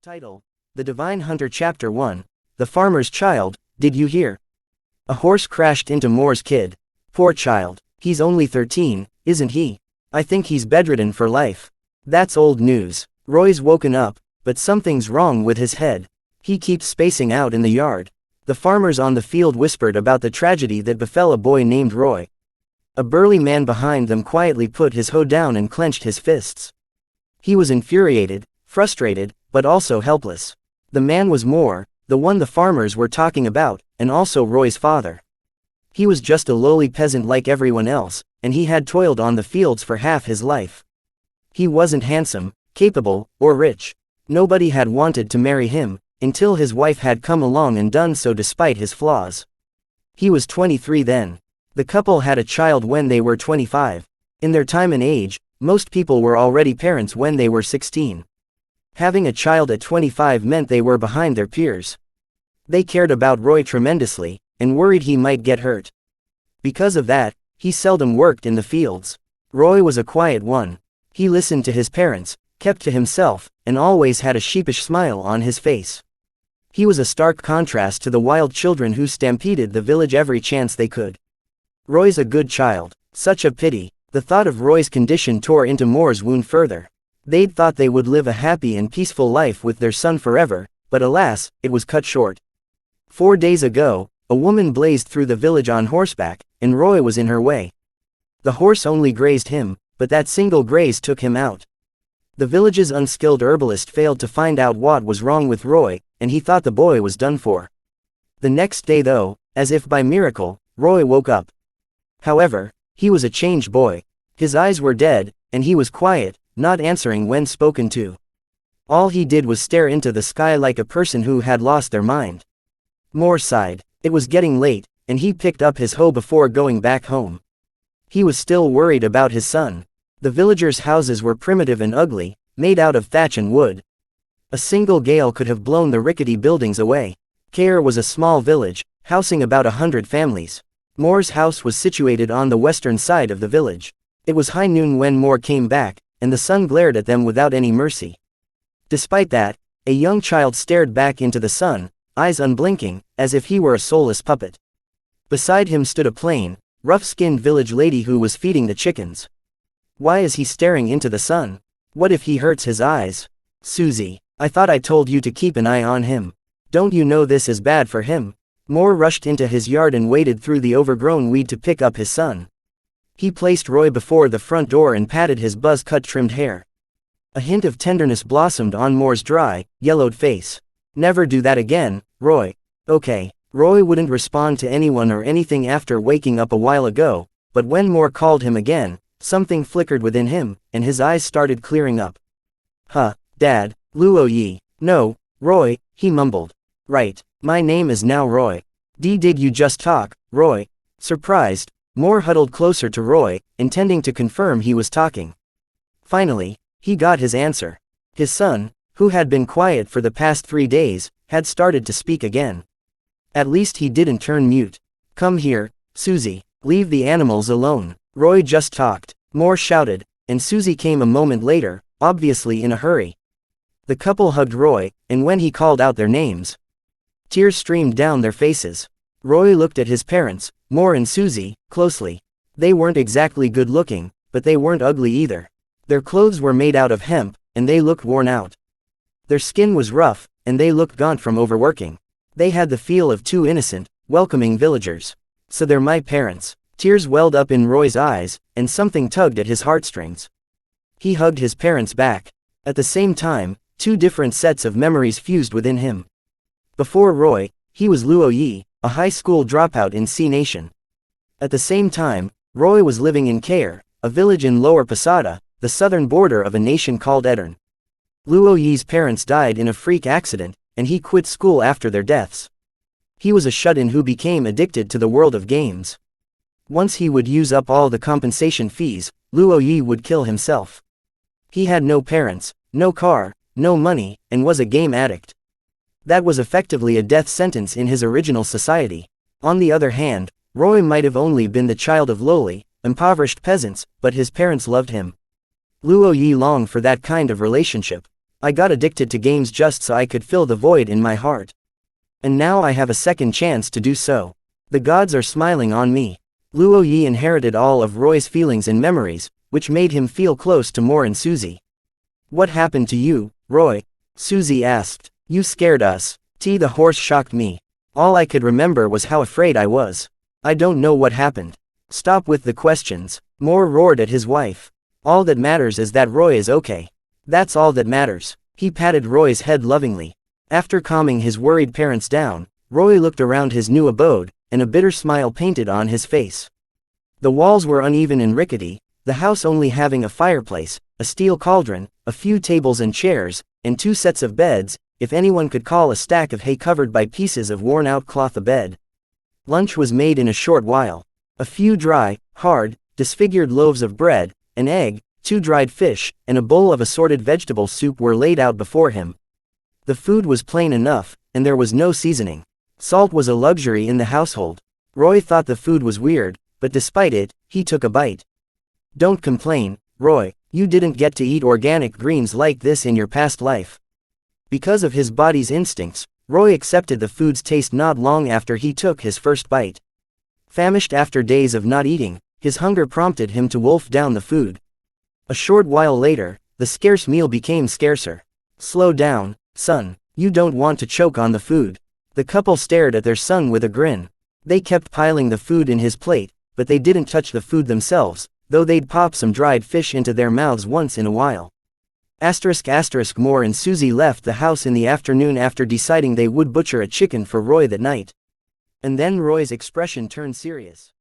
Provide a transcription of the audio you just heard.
Title: The Divine Hunter Chapter 1, The Farmer's Child, Did You Hear? A horse crashed into Moore's kid. Poor child. He's only 13, isn't he? I think he's bedridden for life. That's old news. Roy's woken up, but something's wrong with his head. He keeps spacing out in the yard. The farmers on the field whispered about the tragedy that befell a boy named Roy. A burly man behind them quietly put his hoe down and clenched his fists. He was infuriated, frustrated, but also helpless. The man was Moore, the one the farmers were talking about, and also Roy's father. He was just a lowly peasant like everyone else, and he had toiled on the fields for half his life. He wasn't handsome, capable, or rich. Nobody had wanted to marry him, until his wife had come along and done so despite his flaws. He was 23 then. The couple had a child when they were 25. In their time and age, most people were already parents when they were 16. Having a child at 25 meant they were behind their peers. They cared about Roy tremendously, and worried he might get hurt. Because of that, he seldom worked in the fields. Roy was a quiet one. He listened to his parents, kept to himself, and always had a sheepish smile on his face. He was a stark contrast to the wild children who stampeded the village every chance they could. Roy's a good child. Such a pity. The thought of Roy's condition tore into Moore's wound further. They'd thought they would live a happy and peaceful life with their son forever, but alas, it was cut short. 4 days ago, a woman blazed through the village on horseback, and Roy was in her way. The horse only grazed him, but that single graze took him out. The village's unskilled herbalist failed to find out what was wrong with Roy, and he thought the boy was done for. The next day though, as if by miracle, Roy woke up. However, he was a changed boy. His eyes were dead, and he was quiet, not answering when spoken to. All he did was stare into the sky like a person who had lost their mind. Moore sighed. It was getting late, and he picked up his hoe before going back home. He was still worried about his son. The villagers' houses were primitive and ugly, made out of thatch and wood. A single gale could have blown the rickety buildings away. Caer was a small village, housing about 100 families. Moore's house was situated on the western side of the village. It was high noon when Moore came back, and the sun glared at them without any mercy. Despite that, a young child stared back into the sun, eyes unblinking, as if he were a soulless puppet. Beside him stood a plain, rough-skinned village lady who was feeding the chickens. Why is he staring into the sun? What if he hurts his eyes? Susie, I thought I told you to keep an eye on him. Don't you know this is bad for him? Moore rushed into his yard and waded through the overgrown weed to pick up his son. He placed Roy before the front door and patted his buzz-cut trimmed hair. A hint of tenderness blossomed on Moore's dry, yellowed face. Never do that again, Roy. Okay. Roy wouldn't respond to anyone or anything after waking up a while ago, but when Moore called him again, something flickered within him, and his eyes started clearing up. Huh, Dad, Luo Yi. No, Roy, he mumbled. Right, my name is now Roy. Did you just talk, Roy? Surprised, Moore huddled closer to Roy, intending to confirm he was talking. Finally, he got his answer. His son, who had been quiet for the past 3 days, had started to speak again. At least he didn't turn mute. Come here, Susie, leave the animals alone. Roy just talked, Moore shouted, and Susie came a moment later, obviously in a hurry. The couple hugged Roy, and when he called out their names, tears streamed down their faces. Roy looked at his parents, Moore and Susie, closely. They weren't exactly good-looking, but they weren't ugly either. Their clothes were made out of hemp, and they looked worn out. Their skin was rough, and they looked gaunt from overworking. They had the feel of 2 innocent, welcoming villagers. So they're my parents. Tears welled up in Roy's eyes, and something tugged at his heartstrings. He hugged his parents back. At the same time, 2 different sets of memories fused within him. Before Roy, he was Luo Yi, a high school dropout in C Nation. At the same time, Roy was living in Caer, a village in Lower Posada, the southern border of a nation called Edirne. Luo Yi's parents died in a freak accident, and he quit school after their deaths. He was a shut-in who became addicted to the world of games. Once he would use up all the compensation fees, Luo Yi would kill himself. He had no parents, no car, no money, and was a game addict. That was effectively a death sentence in his original society. On the other hand, Roy might have only been the child of lowly, impoverished peasants, but his parents loved him. Luo Yi longed for that kind of relationship. I got addicted to games just so I could fill the void in my heart. And now I have a second chance to do so. The gods are smiling on me. Luo Yi inherited all of Roy's feelings and memories, which made him feel close to Moore and Suzy. What happened to you, Roy? Suzy asked. You scared us. The horse shocked me. All I could remember was how afraid I was. I don't know what happened. Stop with the questions. Moore roared at his wife. All that matters is that Roy is okay. That's all that matters. He patted Roy's head lovingly. After calming his worried parents down, Roy looked around his new abode, and a bitter smile painted on his face. The walls were uneven and rickety, the house only having a fireplace, a steel cauldron, a few tables and chairs, and 2 sets of beds, if anyone could call a stack of hay covered by pieces of worn-out cloth a bed. Lunch was made in a short while. A few dry, hard, disfigured loaves of bread, an egg, 2 dried fish, and a bowl of assorted vegetable soup were laid out before him. The food was plain enough, and there was no seasoning. Salt was a luxury in the household. Roy thought the food was weird, but despite it, he took a bite. Don't complain, Roy, you didn't get to eat organic greens like this in your past life. Because of his body's instincts, Roy accepted the food's taste not long after he took his first bite. Famished after days of not eating, his hunger prompted him to wolf down the food. A short while later, the scarce meal became scarcer. Slow down, son, you don't want to choke on the food. The couple stared at their son with a grin. They kept piling the food in his plate, but they didn't touch the food themselves, though they'd pop some dried fish into their mouths once in a while. Moore and Suzy left the house in the afternoon after deciding they would butcher a chicken for Roy that night. And then Roy's expression turned serious.